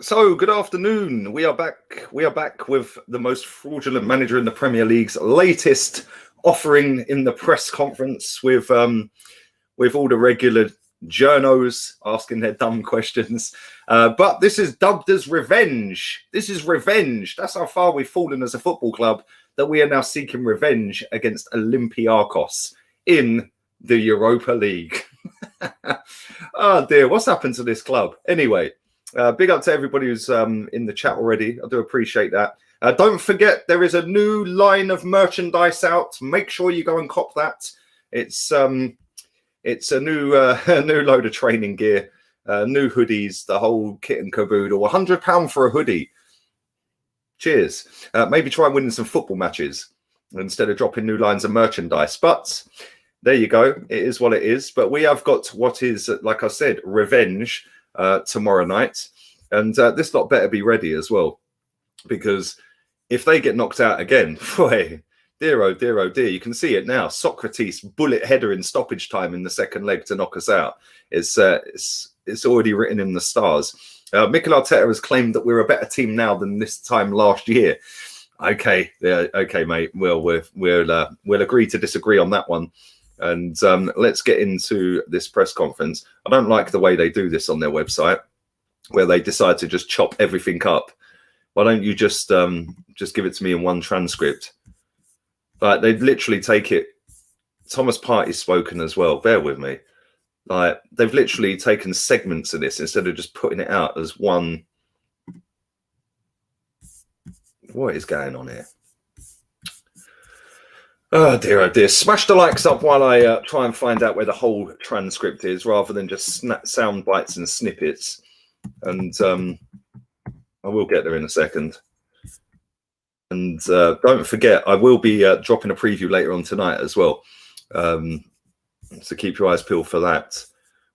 So, good afternoon. We are back. We are back with the most fraudulent manager in the Premier League's latest offering in the press conference with all the regular journos asking their dumb questions. But this is dubbed as revenge. This is revenge. That's how far we've fallen as a football club, that we are now seeking revenge against Olympiacos in the Europa League. Oh dear, what's happened to this club? Anyway. Big up to everybody who's in the chat already. I do appreciate that. Don't forget, there is a new line of merchandise out. Make sure you go and cop that. It's a new new load of training gear, new hoodies, the whole kit and caboodle. £100 for a hoodie. Cheers. Maybe try winning some football matches instead of dropping new lines of merchandise. But there you go. It is what it is. But we have got what is, like I said, revenge. Tomorrow night, and this lot better be ready as well, because if they get knocked out again, boy, dear oh dear oh dear, you can see it now. Socrates bullet header in stoppage time in the second leg to knock us out. It's already written in the stars. Mikel Arteta has claimed that we're a better team now than this time last year. Okay, yeah, okay, mate. Well, we'll agree to disagree on that one. And let's get into this press conference. I don't like the way they do this on their website, where they decide to just chop everything up. Why don't you just give it to me in one transcript? Like, they literally take it. Thomas Partey's spoken as well. Bear with me. Like, they've literally taken segments of this instead of just putting it out as one. What is going on here? Oh dear. Smash the likes up while I try and find out where the whole transcript is, rather than just sound bites and snippets. And I will get there in a second. And don't forget, I will be dropping a preview later on tonight as well. So keep your eyes peeled for that.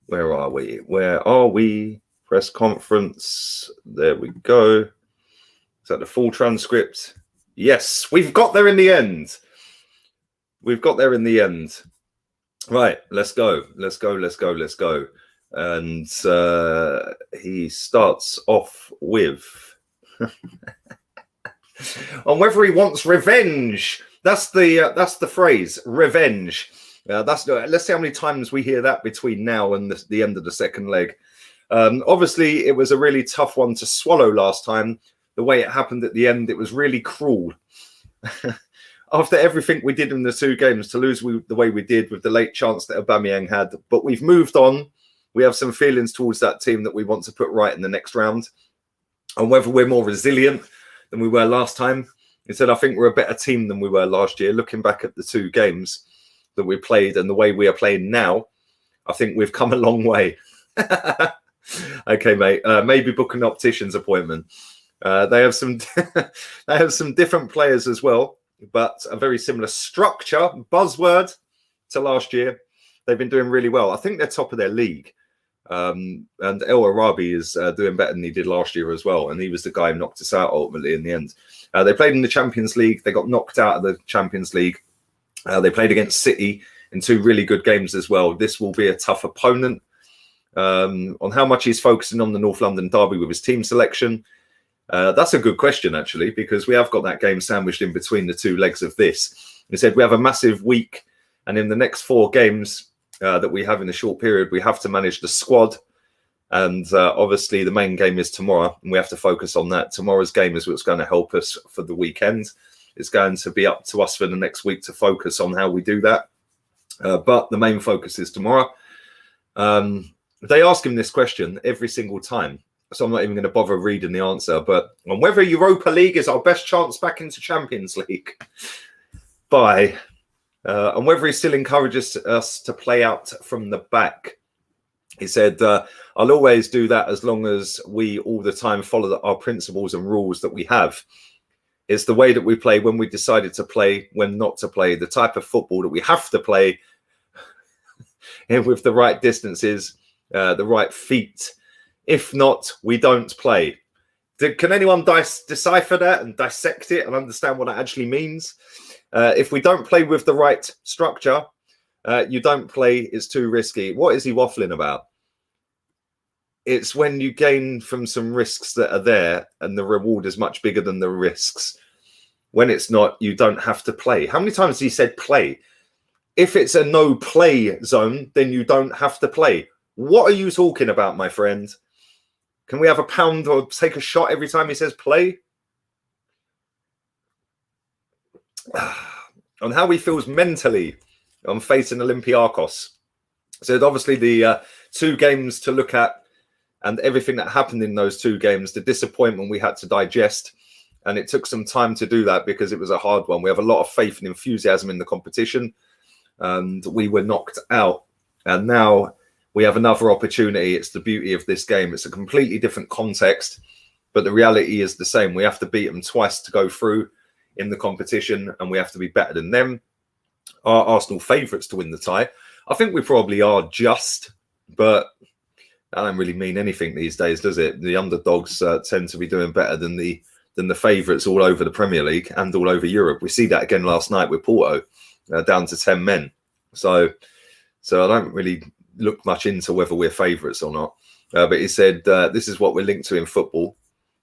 Where are we? Where are we? Press conference. There we go. Is that the full transcript? Yes, we've got there in the end. We've got there in the end. Right, let's go. And he starts off with on whether he wants revenge. That's the phrase, revenge. Let's see how many times we hear that between now and the end of the second leg. Obviously, it was a really tough one to swallow last time. The way it happened at the end, it was really cruel. After everything we did in the two games, to lose the way we did with the late chance that Aubameyang had. But we've moved on. We have some feelings towards that team that we want to put right in the next round. And whether we're more resilient than we were last time. Instead, I think we're a better team than we were last year. Looking back at the two games that we played and the way we are playing now, I think we've come a long way. Okay, mate. Maybe book an optician's appointment. They have some different players as well, but a very similar structure, buzzword, to last year. They've been doing really well. I think they're top of their league. And El Arabi is doing better than he did last year as well. And he was the guy who knocked us out ultimately in the end. They played in the Champions League. They got knocked out of the Champions League. They played against City in two really good games as well. This will be a tough opponent. On how much he's focusing on the North London derby with his team selection. That's a good question, actually, because we have got that game sandwiched in between the two legs of this. He said we have a massive week, and in the next 4 games that we have in a short period, we have to manage the squad. And obviously, the main game is tomorrow, and we have to focus on that. Tomorrow's game is what's going to help us for the weekend. It's going to be up to us for the next week to focus on how we do that. But the main focus is tomorrow. They ask him this question every single time. So I'm not even going to bother reading the answer, but on whether Europa League is our best chance back into Champions League. Bye. And whether he still encourages us to play out from the back. He said, I'll always do that as long as we all the time follow our principles and rules that we have. It's the way that we play, when we decided to play, when not to play, the type of football that we have to play with the right distances, the right feet. If not, we don't play. Can anyone decipher that and dissect it and understand what that actually means? If we don't play with the right structure, you don't play, it's too risky. What is he waffling about? it's when you gain from some risks that are there and the reward is much bigger than the risks. When it's not, you don't have to play. How many times has he said play? If it's a no play zone, then you don't have to play. What are you talking about, my friend? Can we have a pound or take a shot every time he says play? On how he feels mentally on facing Olympiacos. So obviously the 2 games to look at and everything that happened in those 2 games, the disappointment we had to digest. And it took some time to do that because it was a hard one. We have a lot of faith and enthusiasm in the competition. And we were knocked out. And now we have another opportunity. It's the beauty of this game. It's a completely different context. But the reality is the same. We have to beat them twice to go through in the competition. And we have to be better than them. Are Arsenal favourites to win the tie? I think we probably are just. But that don't really mean anything these days, does it? The underdogs tend to be doing better than the favourites all over the Premier League and all over Europe. We see that again last night with Porto, down to 10 men. So I don't really look much into whether we're favourites or not. But he said this is what we're linked to in football.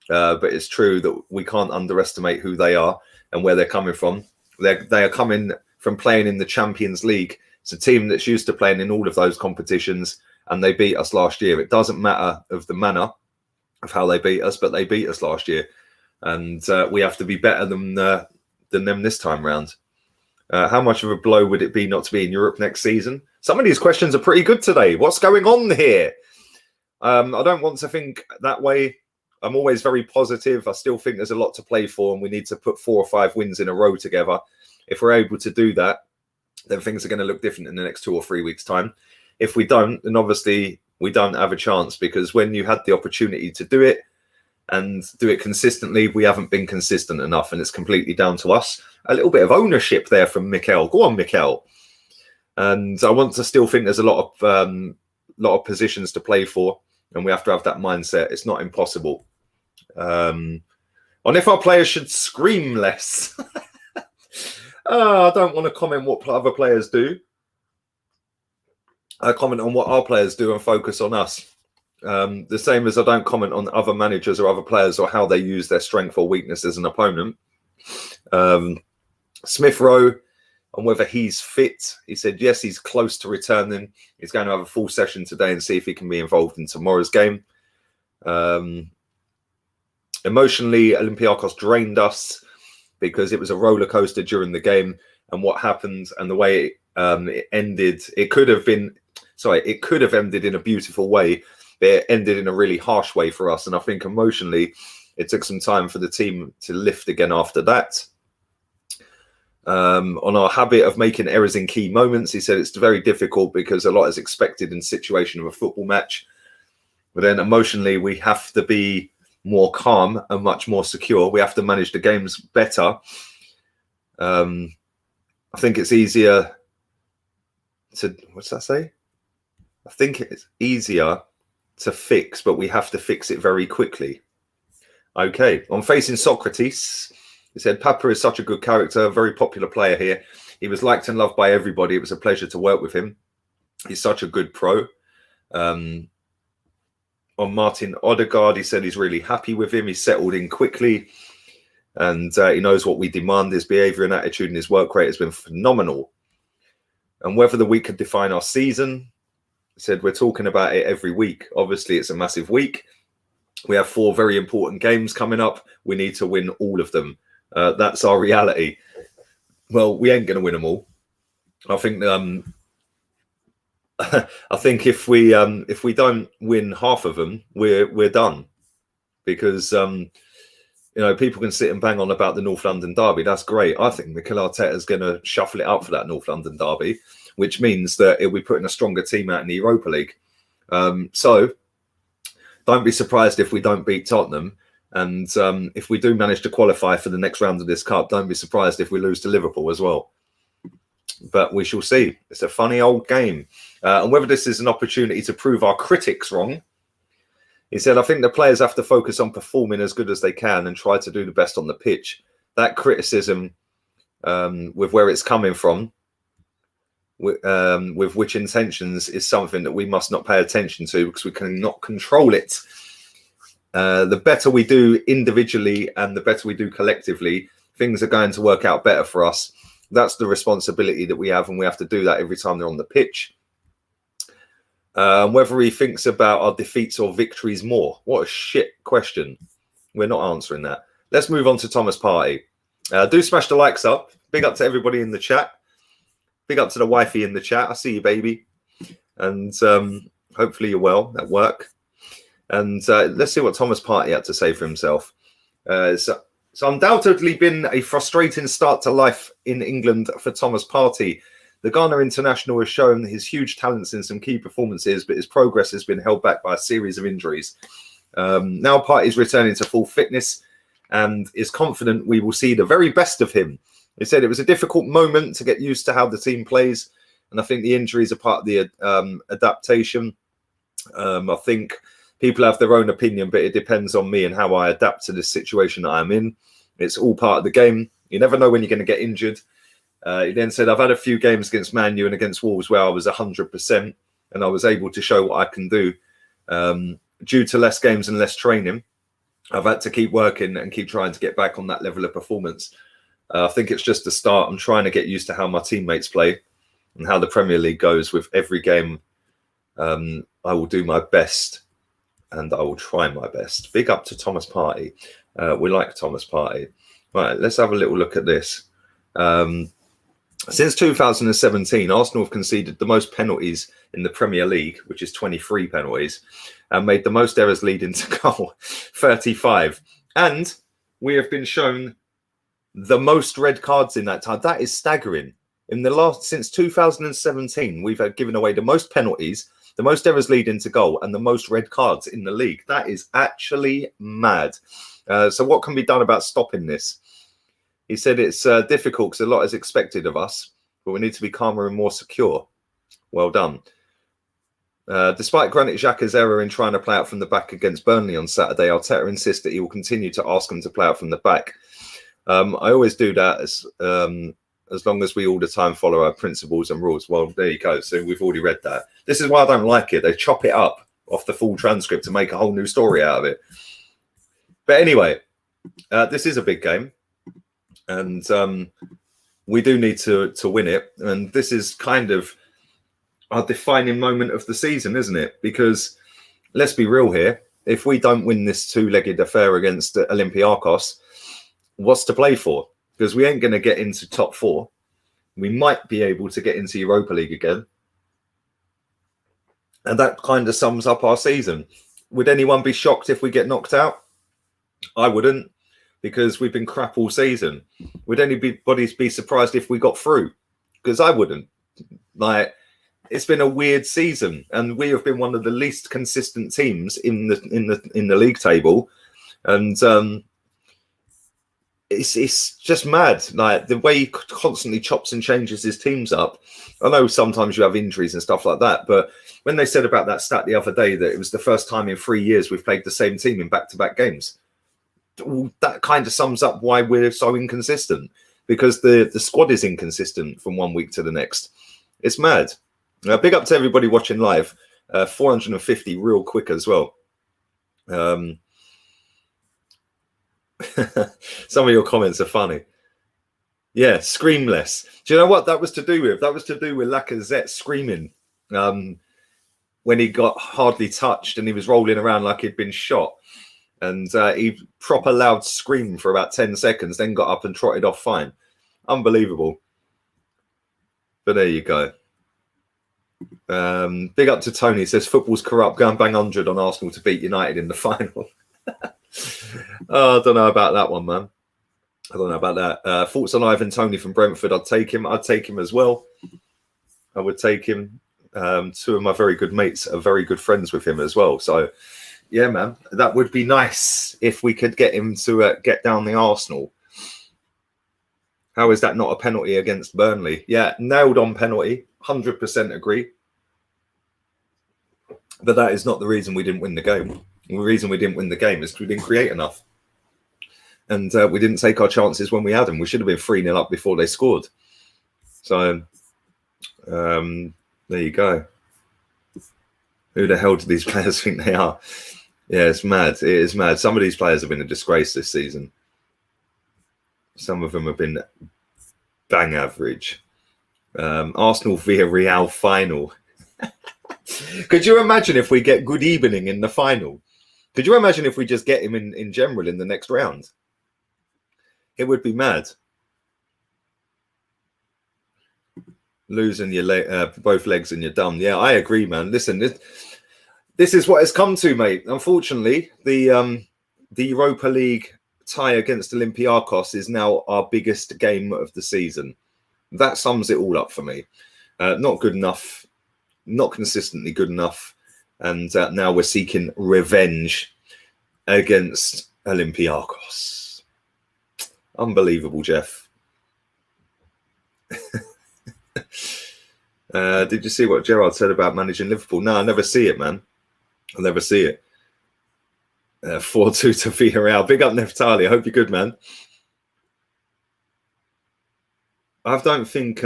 But it's true that we can't underestimate who they are and where they're coming from. They are coming from playing in the Champions League. It's a team that's used to playing in all of those competitions. And they beat us last year. It doesn't matter of the manner of how they beat us, but they beat us last year. And we have to be better than them this time round. How much of a blow would it be not to be in Europe next season? Some of these questions are pretty good today. What's going on here? I don't want to think that way. I'm always very positive. I still think there's a lot to play for, and we need to put 4 or 5 wins in a row together. If we're able to do that, then things are going to look different in the next 2 or 3 weeks' time. If we don't, then obviously we don't have a chance, because when you had the opportunity to do it and do it consistently, we haven't been consistent enough, and it's completely down to us. A little bit of ownership there from Mikel. Go on, Mikel. And I want to still think there's a lot of positions to play for, and we have to have that mindset. It's not impossible. On if our players should scream less. I don't want to comment what other players do. I comment on what our players do and focus on us. The same as I don't comment on other managers or other players or how they use their strength or weakness as an opponent. Smith Rowe, on whether he's fit. He said, yes, he's close to returning. He's going to have a full session today and see if he can be involved in tomorrow's game. Emotionally, Olympiacos drained us because it was a roller coaster during the game, and what happened and the way it ended. It could have ended in a beautiful way, but it ended in a really harsh way for us. And I think emotionally, it took some time for the team to lift again after that. On our habit of making errors in key moments, he said it's very difficult because a lot is expected in the situation of a football match. But then emotionally, we have to be more calm and much more secure. We have to manage the games better. I think it's easier to, what's that say? I think it's easier to fix, but we have to fix it very quickly. Okay, on facing Socrates, he said, Papa is such a good character, a very popular player here. He was liked and loved by everybody. It was a pleasure to work with him. He's such a good pro. On Martin Odegaard, he said he's really happy with him. He's settled in quickly, and he knows what we demand. His behaviour and attitude and his work rate has been phenomenal. And whether the week could define our season, he said we're talking about it every week. Obviously, it's a massive week. We have 4 very important games coming up. We need to win all of them. That's our reality. Well, we ain't going to win them all. I think. I think if we don't win half of them, we're done, because people can sit and bang on about the North London derby. That's great. I think Mikel Arteta is going to shuffle it up for that North London derby, which means that it'll be putting a stronger team out in the Europa League. So don't be surprised if we don't beat Tottenham. And if we do manage to qualify for the next round of this cup, don't be surprised if we lose to Liverpool as well. But we shall see. It's a funny old game. And whether this is an opportunity to prove our critics wrong, he said, I think the players have to focus on performing as good as they can and try to do the best on the pitch. That criticism, with where it's coming from, with which intentions is something that we must not pay attention to because we cannot control it. The better we do individually and the better we do collectively, things are going to work out better for us. That's the responsibility that we have, and we have to do that every time they're on the pitch. Whether he thinks about our defeats or victories more. What a shit question. We're not answering that. Let's move on to Thomas Partey. Do smash the likes up. Big up to everybody in the chat. Big up to the wifey in the chat. I see you, baby. And hopefully you're well at work. And let's see what Thomas Partey had to say for himself. So undoubtedly been a frustrating start to life in England for Thomas Partey. The Ghana international has shown his huge talents in some key performances, but his progress has been held back by a series of injuries. Now Partey's returning to full fitness and is confident we will see the very best of him. He said it was a difficult moment to get used to how the team plays, and I think the injuries are part of the adaptation. I think people have their own opinion, but it depends on me and how I adapt to this situation that I'm in. It's all part of the game. You never know when you're going to get injured. He then said, I've had a few games against Man U and against Wolves where I was 100% and I was able to show what I can do. Due to less games and less training, I've had to keep working and keep trying to get back on that level of performance. I think it's just the start. I'm trying to get used to how my teammates play and how the Premier League goes. With every game, I will do my best and I will try my best. Big up to Thomas Partey. We like Thomas Partey. Right, let's have a little look at this. Since 2017, Arsenal have conceded the most penalties in the Premier League, which is 23 penalties, and made the most errors leading to goal, 35. And we have been shown the most red cards in that time. That is staggering. Since 2017, we've given away the most penalties, the most errors leading to goal, and the most red cards in the league. That is actually mad. So what can be done about stopping this? He said it's difficult because a lot is expected of us, but we need to be calmer and more secure. Well done. Despite Granit Xhaka's error in trying to play out from the back against Burnley on Saturday, Arteta insists that he will continue to ask them to play out from the back. I always do that as long as we all the time follow our principles and rules. Well, there you go. So we've already read that. This is why I don't like it. They chop it up off the full transcript to make a whole new story out of it. But anyway, this is a big game. And we do need to win it. And this is kind of our defining moment of the season, isn't it? Because let's be real here. If we don't win this two-legged affair against Olympiacos, what's to play for? Because we ain't going to get into top four. We might be able to get into Europa League again. And that kind of sums up our season. Would anyone be shocked if we get knocked out? I wouldn't, because we've been crap all season. Would anybody be surprised if we got through? Because I wouldn't. It's been a weird season, and we have been one of the least consistent teams in the league table, and it's just mad. Like the way he constantly chops and changes his teams up. I know sometimes you have injuries and stuff like that, but when they said about that stat the other day that it was the first time in 3 years we've played the same team in back-to-back games, that kind of sums up why we're so inconsistent, because the squad is inconsistent from 1 week to the next. It's mad. Big up to everybody watching live. 450 real quick as well. Some of your comments are funny. Yeah, scream less. Do you know what that was to do with? That was to do with Lacazette screaming when he got hardly touched and he was rolling around like he'd been shot. And he proper loud screamed for about 10 seconds, then got up and trotted off fine. Unbelievable. But there you go. Big up to Tony. Says football's corrupt. Go and bang 100 on Arsenal to beat United in the final. Oh, I don't know about that one, man. I don't know about that. Thoughts on Ivan Toney from Brentford? I'd take him. I'd take him as well. I would take him. Two of my very good mates are very good friends with him as well. So, yeah, man, that would be nice if we could get him to get down the Arsenal. How is that not a penalty against Burnley? Yeah, nailed on penalty. 100% agree. But that is not the reason we didn't win the game. The reason we didn't win the game is we didn't create enough. And we didn't take our chances when we had them. We should have been 3-0 up before they scored. So There you go. Who the hell do these players think they are? Yeah, it's mad. It is mad. Some of these players have been a disgrace this season. Some of them have been bang average. Arsenal via Real final. Could you imagine if we get Good Evening in the final? Could you imagine if we just get him in general in the next round? It would be mad. Losing your both legs and you're done. Yeah, I agree, man. Listen, this is what it's come to, mate. Unfortunately, the Europa League tie against Olympiacos is now our biggest game of the season. That sums it all up for me. Not good enough, not consistently good enough, and now we're seeking revenge against Olympiacos. Unbelievable, Jeff. Did you see what Gerrard said about managing Liverpool? No, I never see it, man. I'll never see it. 4-2 to Villarreal. Big up Neftali. I hope you're good, man. I don't think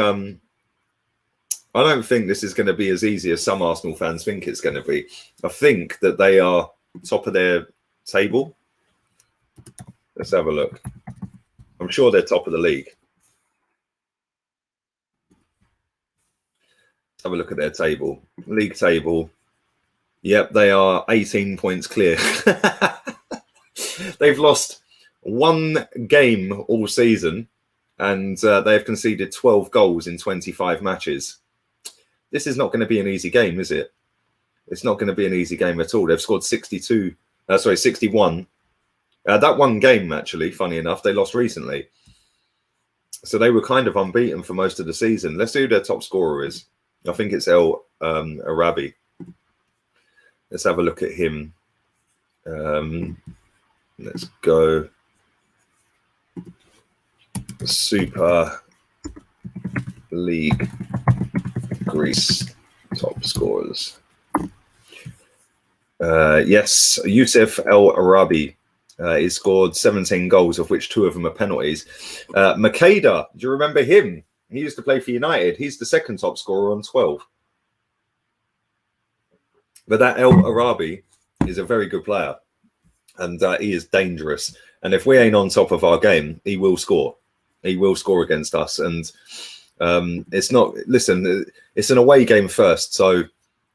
this is going to be as easy as some Arsenal fans think it's going to be. I think that they are top of their table. Let's have a look. I'm sure they're top of the league. Have a look at their table. League table. Yep, they are 18 points clear. They've lost one game all season, and they have conceded 12 goals in 25 matches. This is not going to be an easy game, is it? It's not going to be an easy game at all. They've scored 61. That one game, actually, funny enough, they lost recently. So they were kind of unbeaten for most of the season. Let's see who their top scorer is. I think it's El Arabi. Let's have a look at him. Let's go. Super League Greece top scorers. Yes, Youssef El Arabi. He scored 17 goals, of which 2 of them are penalties. Makeda, do you remember him? He used to play for United. He's the second top scorer on 12. But that El Arabi is a very good player. And he is dangerous. And if we ain't on top of our game, he will score. He will score against us. And it's not... Listen, it's an away game first. So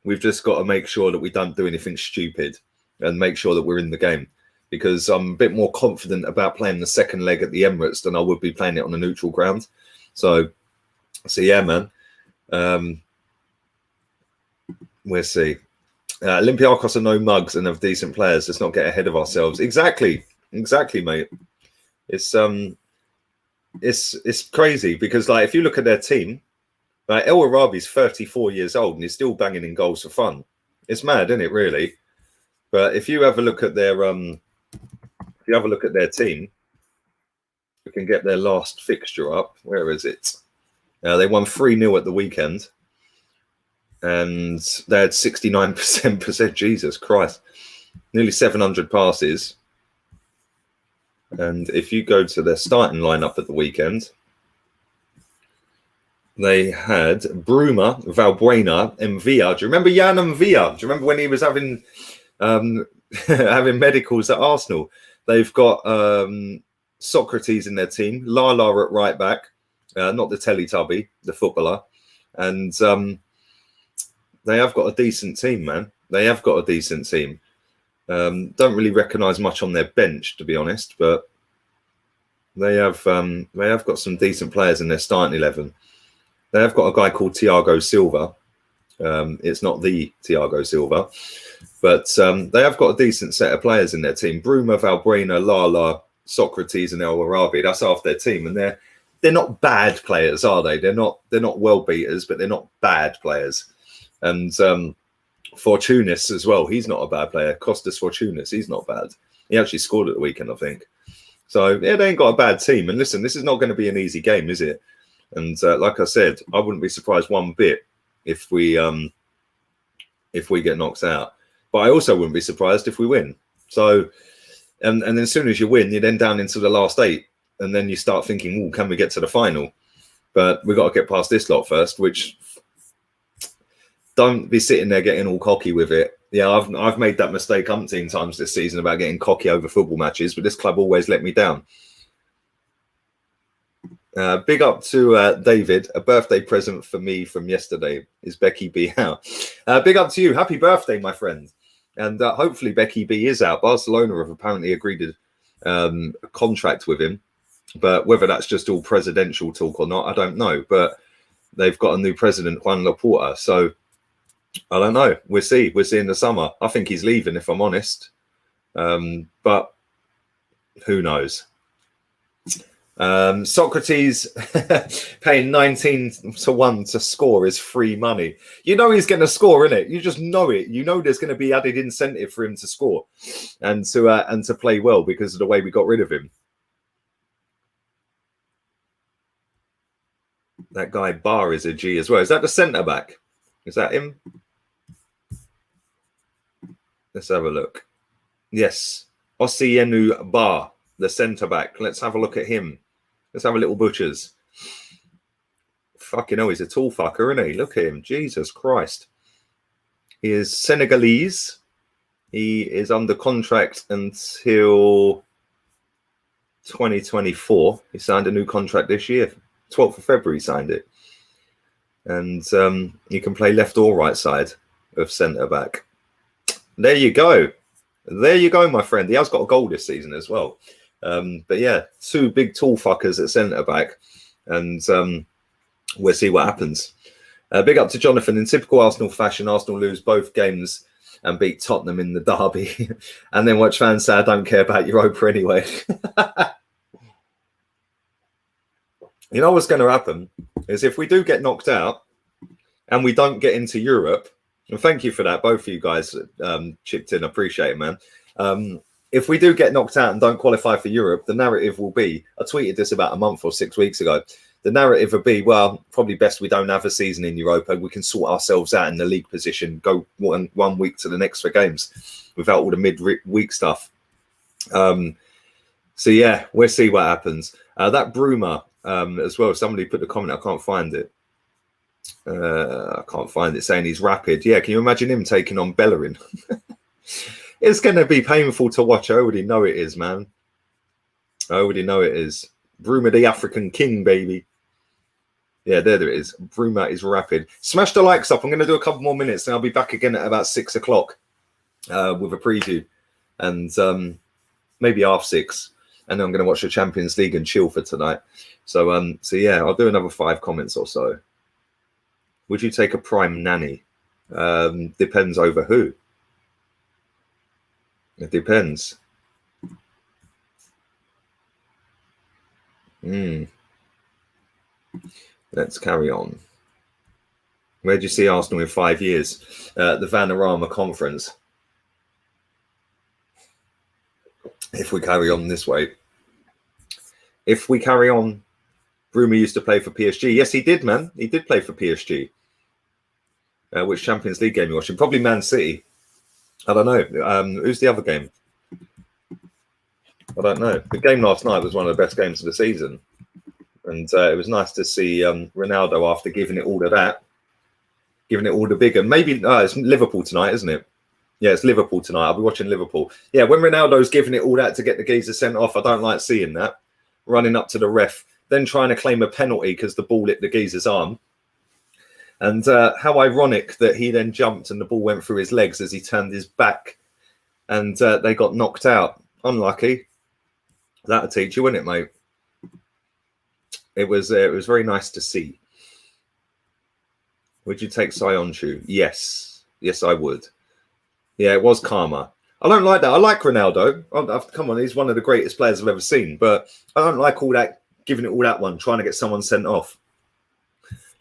we've just got to make sure that we don't do anything stupid and make sure that we're in the game. Because I'm a bit more confident about playing the second leg at the Emirates than I would be playing it on a neutral ground. So yeah, man. We'll see. Olympiacos are no mugs and have decent players. Let's not get ahead of ourselves. Exactly, mate. It's crazy because, like, if you look at their team, like, El Arabi's 34 years old and he's still banging in goals for fun. It's mad, isn't it? Really. But if you have a look at their team, we can get their last fixture up. Where is it? They won 3-0 at the weekend. And they had 69%. Jesus Christ. Nearly 700 passes. And if you go to their starting lineup at the weekend, they had Bruma, Valbuena, Mvia. Do you remember Jan Mvia? Do you remember when he was having having medicals at Arsenal? They've got Socrates in their team, Lala at right back, not the Teletubby, the footballer. And they have got a decent team, man. They have got a decent team. Don't really recognise much on their bench, to be honest, but they have got some decent players in their starting 11. They have got a guy called Thiago Silva. It's not the Thiago Silva, but they have got a decent set of players in their team. Bruma, Valbuena, Lala, Socrates, and El Arabi. That's half their team, and they're not bad players, are they? They're not well beaters, but they're not bad players. And Fortunis as well. He's not a bad player. Costas Fortunis, he's not bad. He actually scored at the weekend, I think. So yeah, they ain't got a bad team. And listen, this is not going to be an easy game, is it? And like I said, I wouldn't be surprised one bit if we get knocked out. But I also wouldn't be surprised if we win. So, and then as soon as you win, you're then down into the last 8, and then you start thinking, "Oh, can we get to the final?" But we've got to get past this lot first, which don't be sitting there getting all cocky with it. Yeah, I've made that mistake umpteen times this season about getting cocky over football matches, but this club always let me down. Big up to David. A birthday present for me from yesterday is Becky B out. Big up to you. Happy birthday, my friend. And hopefully Becky B is out. Barcelona have apparently agreed a contract with him, but whether that's just all presidential talk or not, I don't know. But they've got a new president, Juan Laporta. So I don't know. We'll see. We'll see in the summer. I think he's leaving, if I'm honest. But who knows? Socrates paying 19-1 to score is free money. You know he's going to score, innit? You just know it. You know there's going to be added incentive for him to score and to play well because of the way we got rid of him. That guy Barr is a G as well. Is that the centre back? Is that him? Let's have a look. Yes, Ossienu Barr, the centre back. Let's have a look at him. Let's have a little butchers. Fucking hell, he's a tall fucker, isn't he? Look at him. Jesus Christ. He is Senegalese. He is under contract until 2024. He signed a new contract this year. 12th of February signed it. And you can play left or right side of centre back. There you go. There you go, my friend. He has got a goal this season as well. But yeah, two big tall fuckers at centre back, and we'll see what happens. Big up to Jonathan. In typical Arsenal fashion, Arsenal lose both games and beat Tottenham in the derby, and then watch fans say, "I don't care about Europa anyway." You know what's going to happen is if we do get knocked out and we don't get into Europe, and thank you for that, both of you guys chipped in. I appreciate it, man. If we do get knocked out and don't qualify for Europe, the narrative will be, I tweeted this about a month or 6 weeks ago, the narrative would be, well, probably best we don't have a season in Europa. We can sort ourselves out in the league position, go one week to the next for games without all the mid-week stuff. So, yeah, we'll see what happens. That Bruma as well, somebody put the comment, I can't find it. I can't find it, saying he's rapid. Yeah, can you imagine him taking on Bellerin? It's going to be painful to watch. I already know it is, man. I already know it is. Bruma, the African king, baby. Yeah, there it is. Bruma is rapid. Smash the likes up. I'm going to do a couple more minutes and I'll be back again at about 6 o'clock with a preview. And maybe 6:30. And then I'm going to watch the Champions League and chill for tonight. So yeah, I'll do another 5 comments or so. Would you take a prime nanny? Depends over who. It depends. Let's carry on. Where do you see Arsenal in 5 years? The Vanarama conference. If we carry on this way. If we carry on, Bruma used to play for PSG. Yes, he did, man. He did play for PSG. Which Champions League game you watching? Probably Man City. I don't know. Who's the other game? I don't know. The game last night was one of the best games of the season. And it was nice to see Ronaldo, after giving it all of that, giving it all the bigger. Maybe it's Liverpool tonight, isn't it? Yeah, it's Liverpool tonight. I'll be watching Liverpool. Yeah, when Ronaldo's giving it all that to get the geezer sent off, I don't like seeing that. Running up to the ref, then trying to claim a penalty because the ball hit the geezer's arm. And how ironic that he then jumped and the ball went through his legs as he turned his back and they got knocked out. Unlucky. That'll teach you, wouldn't it, mate? It was very nice to see. Would you take Sionchu? Yes. Yes, I would. Yeah, it was karma. I don't like that. I like Ronaldo. Come on, he's one of the greatest players I've ever seen. But I don't like all that, giving it all that one, trying to get someone sent off.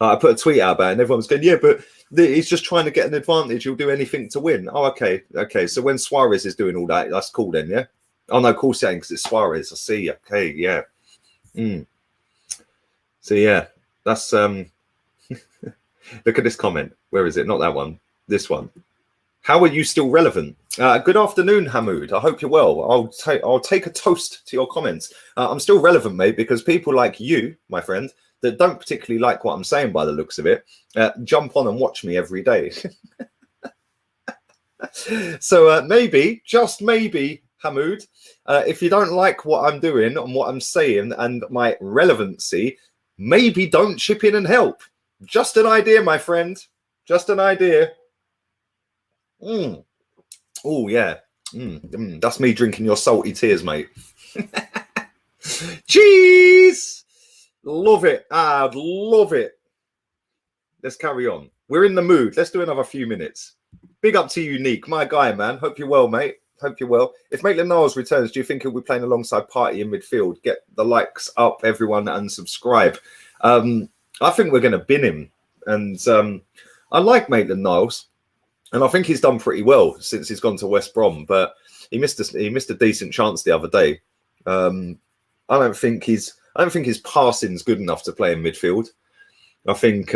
I put a tweet out about it and everyone was going, yeah, but he's just trying to get an advantage. He'll do anything to win. Oh, okay. Okay, so when Suarez is doing all that, that's cool then, yeah? Oh, no, cool saying because it's Suarez. I see. Okay, yeah. So, yeah, that's... Look at this comment. Where is it? Not that one. This one. How are you still relevant? Good afternoon, Hamoud. I hope you're well. I'll take a toast to your comments. I'm still relevant, mate, because people like you, my friend, that don't particularly like what I'm saying by the looks of it, jump on and watch me every day. So maybe, just maybe, Hamoud, if you don't like what I'm doing and what I'm saying and my relevancy, maybe don't chip in and help. Just an idea, my friend. Just an idea. Oh, yeah. That's me drinking your salty tears, mate. Cheese! Love it. I'd love it. Let's carry on. We're in the mood. Let's do another few minutes. Big up to you, Unique. My guy, man. Hope you're well, mate. Hope you're well. If Maitland-Niles returns, do you think he'll be playing alongside Partey in midfield? Get the likes up, everyone, and subscribe. I think we're going to bin him. And I like Maitland-Niles. And I think he's done pretty well since he's gone to West Brom. But he missed a decent chance the other day. I don't think his passing's good enough to play in midfield. I think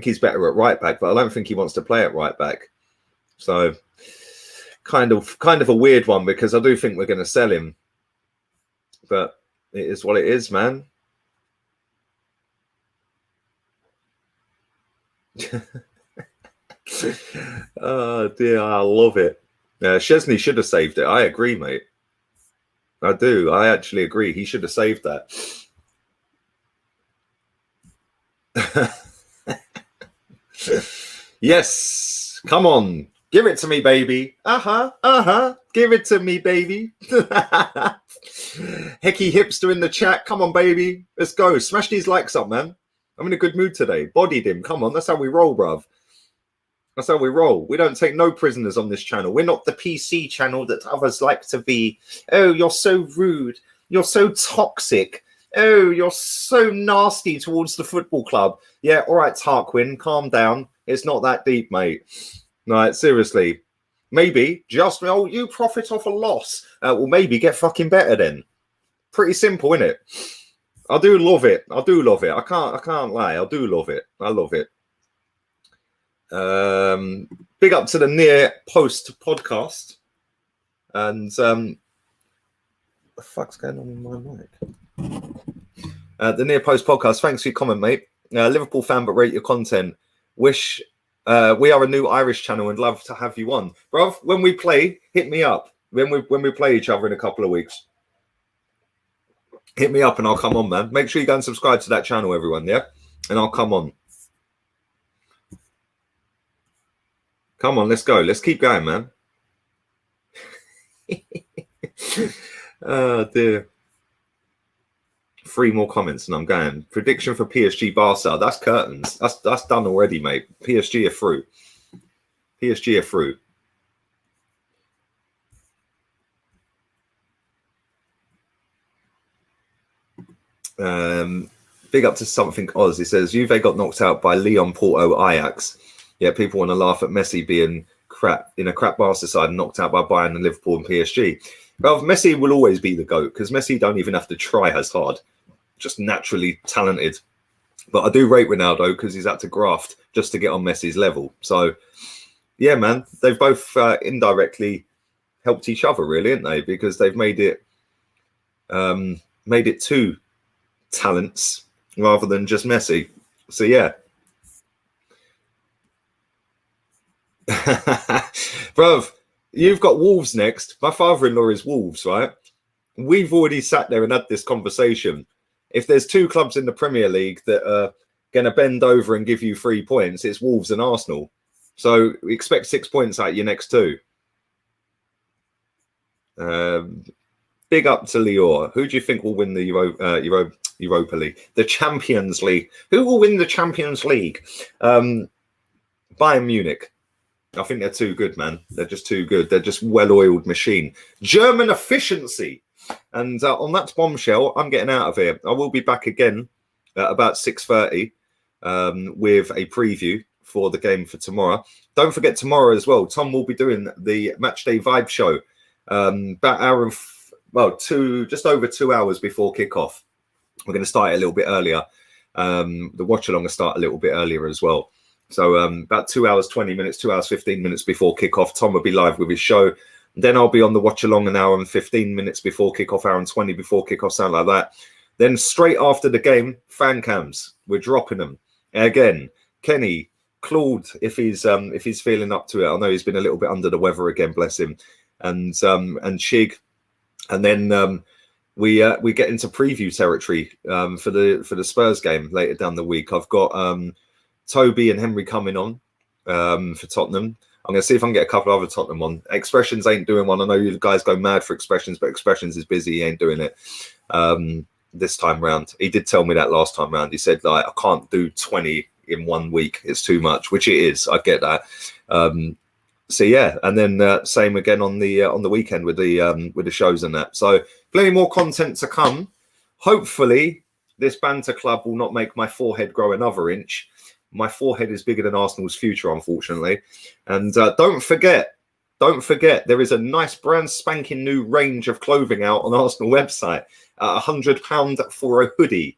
he's better at right back, but I don't think he wants to play at right back. So kind of a weird one, because I do think we're going to sell him. But it is what it is, man. Oh dear, I love it. Chesney should have saved it. I agree, mate. I do. I actually agree. He should have saved that. Yes, come on, give it to me, baby. Give it to me, baby. Hecky Hipster in the chat. Come on, baby, let's go. Smash these likes up, man. I'm in a good mood today. Bodied him. Come on, that's how we roll, bruv. That's how we roll. We don't take no prisoners on this channel. We're not the PC channel that others like to be. Oh, you're so rude. You're so toxic. Oh, you're so nasty towards the football club. Yeah, all right, Tarquin, calm down. It's not that deep, mate. No, seriously. Maybe just, you profit off a loss. Well, maybe get fucking better then. Pretty simple, innit? I do love it. I do love it. I can't lie. I do love it. I love it. Big up to the Near Post podcast. And what the fuck's going on with my mic? The Near Post podcast. Thanks for your comment, mate. Liverpool fan, but rate your content. Wish we are a new Irish channel and love to have you on, bruv. When we play, hit me up. When we play each other in a couple of weeks, hit me up and I'll come on, man. Make sure you go and subscribe to that channel, everyone. Yeah, and I'll come on. Come on, let's go. Let's keep going, man. Oh dear. 3 more comments and I'm going. Prediction for PSG Barca. That's curtains. That's done already, mate. PSG are through. PSG are through. Big up to something Oz. He says Juve got knocked out by Lyon, Porto, Ajax. Yeah, people want to laugh at Messi being crap in a crap Barca side and knocked out by Bayern and Liverpool and PSG. Well, Messi will always be the GOAT because Messi don't even have to try as hard. Just naturally talented. But I do rate Ronaldo because he's had to graft just to get on Messi's level. So, yeah, man, they've both indirectly helped each other, really, haven't they? Because they've made it 2 talents rather than just Messi. So, yeah. Bruv, you've got Wolves next. My father-in-law is Wolves, right? We've already sat there and had this conversation. If there's 2 clubs in the Premier League that are going to bend over and give you 3 points, it's Wolves and Arsenal. So we expect 6 points out your next 2. Big up to Lior. Who do you think will win the Europa League? The Champions League. Who will win the Champions League? Bayern Munich. I think they're too good, man. They're just too good. They're just well-oiled machine. German efficiency. And on that bombshell, I'm getting out of here. I will be back again at about 6:30 with a preview for the game for tomorrow. Don't forget tomorrow as well. Tom will be doing the Matchday Vibe show about just over 2 hours before kickoff. We're going to start it a little bit earlier. The watch along will start a little bit earlier as well. So about 2 hours, 20 minutes, 2 hours, 15 minutes before kickoff, Tom will be live with his show. Then I'll be on the watch along an hour and 15 minutes before kickoff, hour and 20 before kickoff, something like that. Then straight after the game, fan cams, we're dropping them again. Kenny, Claude, if he's feeling up to it. I know he's been a little bit under the weather again, bless him, and Shig, and then we get into preview territory for the Spurs game later down the week. I've got Toby and Henry coming on for Tottenham. I'm going to see if I can get a couple of other Tottenham on. Expressions ain't doing one. I know you guys go mad for Expressions, but Expressions is busy. He ain't doing it this time round. He did tell me that last time round. He said, like, I can't do 20 in 1 week. It's too much, which it is. I get that. So yeah, and then same again on the weekend with the shows and that. So plenty more content to come. Hopefully, this banter club will not make my forehead grow another inch. My forehead is bigger than Arsenal's future, unfortunately. And don't forget, there is a nice brand spanking new range of clothing out on Arsenal website at £100 for a hoodie.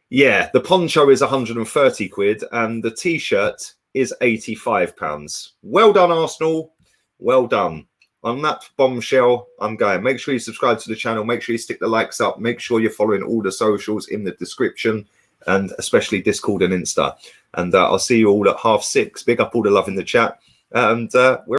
Yeah, the poncho is 130 quid and the t-shirt is £85. Well done, Arsenal. Well done. On that bombshell, I'm going. Make sure you subscribe to the channel. Make sure you stick the likes up. Make sure you're following all the socials in the description, and especially Discord and Insta. And I'll see you all at 6:30. Big up all the love in the chat. And we're